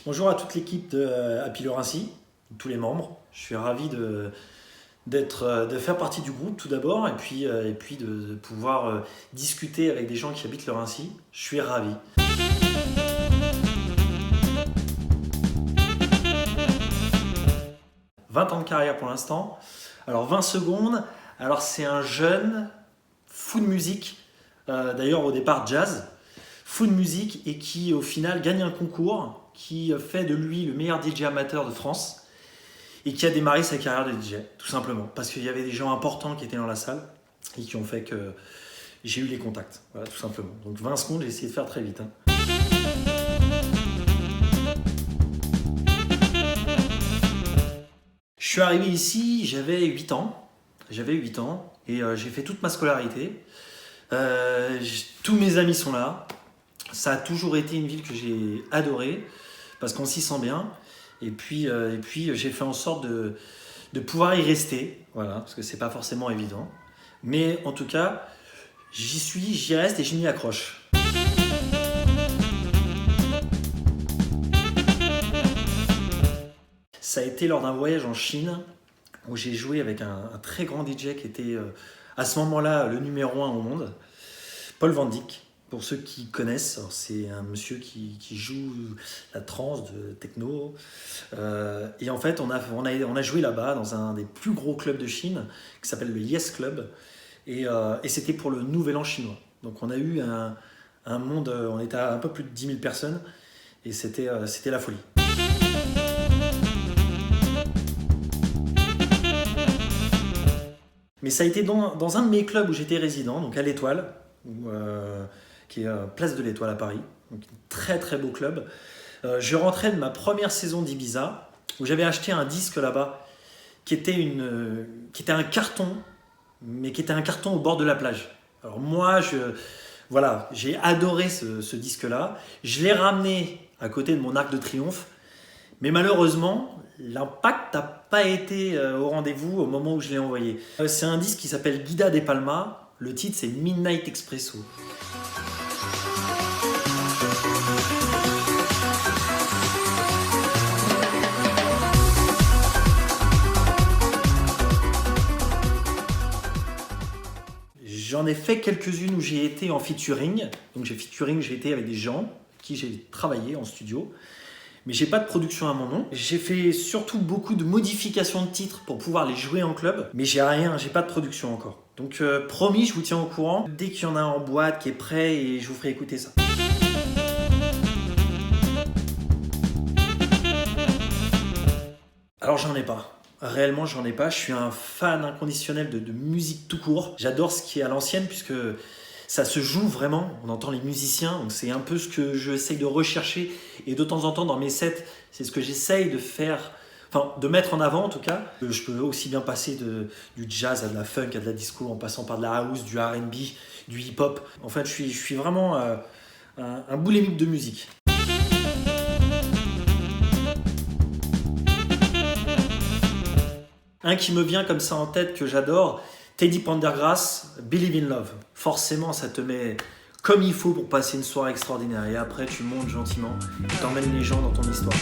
Bonjour à toute l'équipe de Happy Le Raincy, tous les membres. Je suis ravi de faire partie du groupe tout d'abord et puis de pouvoir discuter avec des gens qui habitent Le Raincy. Je suis ravi. « 20 ans de carrière pour l'instant. Alors 20 secondes. Alors c'est un jeune fou de musique, d'ailleurs au départ jazz, fou de musique et qui au final gagne un concours qui fait de lui le meilleur DJ amateur de France et qui a démarré sa carrière de DJ, tout simplement, parce qu'il y avait des gens importants qui étaient dans la salle et qui ont fait que j'ai eu les contacts, voilà, tout simplement. Donc 20 secondes, j'ai essayé de faire très vite. Je suis arrivé ici, j'avais 8 ans et j'ai fait toute ma scolarité. Tous mes amis sont là. Ça a toujours été une ville que j'ai adorée parce qu'on s'y sent bien. Et puis j'ai fait en sorte de pouvoir y rester, voilà, parce que c'est pas forcément évident. Mais en tout cas, j'y reste et je m'y accroche. Ça a été lors d'un voyage en Chine où j'ai joué avec un très grand DJ qui était à ce moment-là le numéro 1 au monde, Paul Van Dyk. Pour ceux qui connaissent, c'est un monsieur qui joue la trance de techno. Et en fait, on a joué là-bas dans un des plus gros clubs de Chine qui s'appelle le Yes Club. Et c'était pour le Nouvel An chinois. Donc on a eu un monde, on était à un peu plus de 10 000 personnes et c'était la folie. Mais ça a été dans un de mes clubs où j'étais résident, donc à l'Étoile, qui est Place de l'Étoile à Paris, donc un très très beau club. Je rentrais de ma première saison d'Ibiza, où j'avais acheté un disque là-bas, qui était un carton, mais qui était un carton au bord de la plage. Alors moi, j'ai adoré ce disque-là. Je l'ai ramené à côté de mon Arc de Triomphe, mais malheureusement, l'impact n'a pas été au rendez-vous au moment où je l'ai envoyé. C'est un disque qui s'appelle Guida de Palma. Le titre, c'est Midnight Expresso. J'en ai fait quelques-unes où j'ai été en featuring. Donc j'ai été avec des gens avec qui j'ai travaillé en studio. Mais j'ai pas de production à mon nom. J'ai fait surtout beaucoup de modifications de titres pour pouvoir les jouer en club. Mais j'ai pas de production encore. Donc promis, je vous tiens au courant. Dès qu'il y en a un en boîte qui est prêt, et je vous ferai écouter ça. Alors j'en ai pas. Réellement, j'en ai pas. Je suis un fan inconditionnel de musique tout court. J'adore ce qui est à l'ancienne puisque ça se joue vraiment. On entend les musiciens. Donc c'est un peu ce que j'essaye de rechercher. Et de temps en temps, dans mes sets, c'est ce que j'essaye de faire, enfin de mettre en avant en tout cas. Je peux aussi bien passer du jazz à de la funk, à de la disco, en passant par de la house, du R&B, du hip-hop. En fait, je suis vraiment un boulémique de musique. Un qui me vient comme ça en tête, que j'adore, Teddy Pendergrass, Believe in Love. Forcément, ça te met comme il faut pour passer une soirée extraordinaire. Et après, tu montes gentiment et t'emmènes les gens dans ton histoire.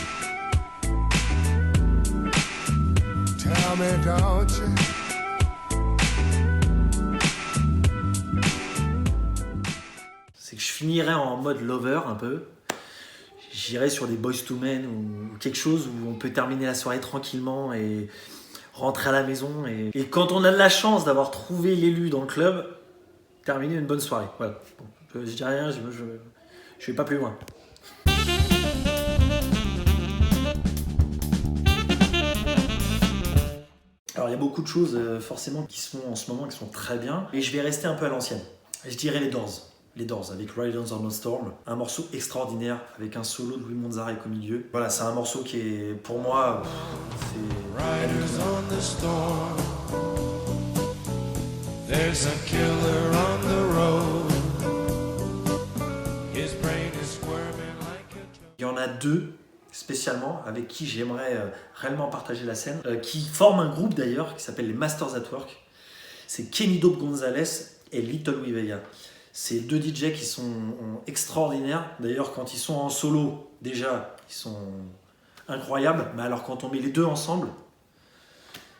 C'est que je finirais en mode lover un peu. J'irais sur des Boyz II Men ou quelque chose où on peut terminer la soirée tranquillement et rentrer à la maison et quand on a de la chance d'avoir trouvé l'élu dans le club, terminer une bonne soirée. Voilà. Bon, je dis rien, je vais pas plus loin. Alors il y a beaucoup de choses forcément qui sont en ce moment qui sont très bien et je vais rester un peu à l'ancienne. Je dirais les Doors. Les Doors avec Riders on the Storm, un morceau extraordinaire avec un solo de Louis Manzarek au milieu. Voilà, c'est un morceau qui est pour moi c'est Riders on the Storm. There's a killer on the road. His brain is squirming like a... Il y en a deux spécialement avec qui j'aimerais réellement partager la scène, qui forment un groupe d'ailleurs qui s'appelle les Masters at Work. C'est Kenny Dope Gonzalez et Little Wee Vega. C'est deux DJ qui sont extraordinaires. D'ailleurs, quand ils sont en solo, déjà, ils sont incroyables. Mais alors, quand on met les deux ensemble,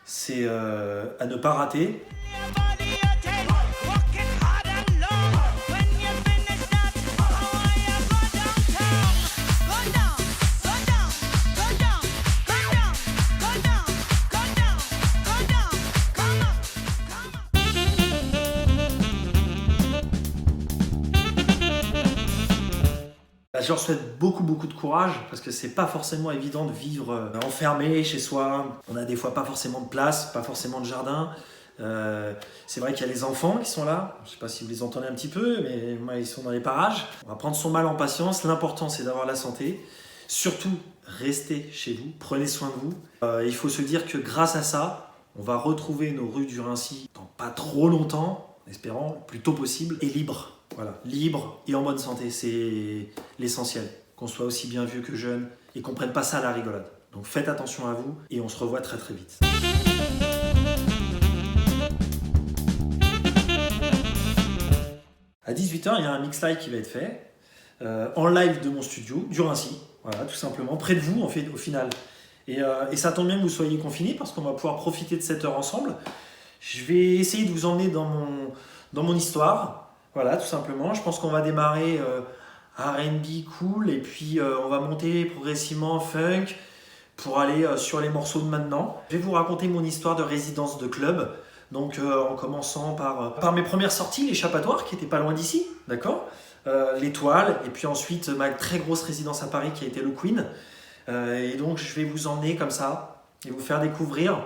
c'est à ne pas rater. Je leur souhaite beaucoup de courage parce que c'est pas forcément évident de vivre enfermé chez soi. On a des fois pas forcément de place, pas forcément de jardin. C'est vrai qu'il y a les enfants qui sont là. Je sais pas si vous les entendez un petit peu, mais moi, ils sont dans les parages. On va prendre son mal en patience. L'important, c'est d'avoir la santé. Surtout, restez chez vous. Prenez soin de vous. Il faut se dire que grâce à ça, on va retrouver nos rues du Raincy dans pas trop longtemps, en espérant le plus tôt possible, et libre. Voilà, libre et en bonne santé, c'est l'essentiel. Qu'on soit aussi bien vieux que jeune et qu'on prenne pas ça à la rigolade. Donc faites attention à vous et on se revoit très vite. À 18h, il y a un mix live qui va être fait en live de mon studio, du Raincy. Voilà, tout simplement, près de vous en fait, au final. Et ça tombe bien que vous soyez confinés parce qu'on va pouvoir profiter de cette heure ensemble. Je vais essayer de vous emmener dans mon histoire. Voilà, tout simplement. Je pense qu'on va démarrer R&B cool et puis on va monter progressivement funk pour aller sur les morceaux de maintenant. Je vais vous raconter mon histoire de résidence de club. Donc en commençant par mes premières sorties, l'échappatoire qui était pas loin d'ici, d'accord, l'Étoile, et puis ensuite ma très grosse résidence à Paris qui a été le Queen. Et donc je vais vous emmener comme ça et vous faire découvrir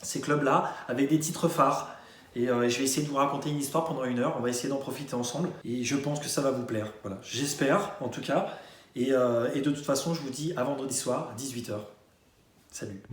ces clubs-là avec des titres phares. Et je vais essayer de vous raconter une histoire pendant 1 heure. On va essayer d'en profiter ensemble. Et je pense que ça va vous plaire. Voilà. J'espère, en tout cas. Et de toute façon, je vous dis à vendredi soir, à 18h. Salut.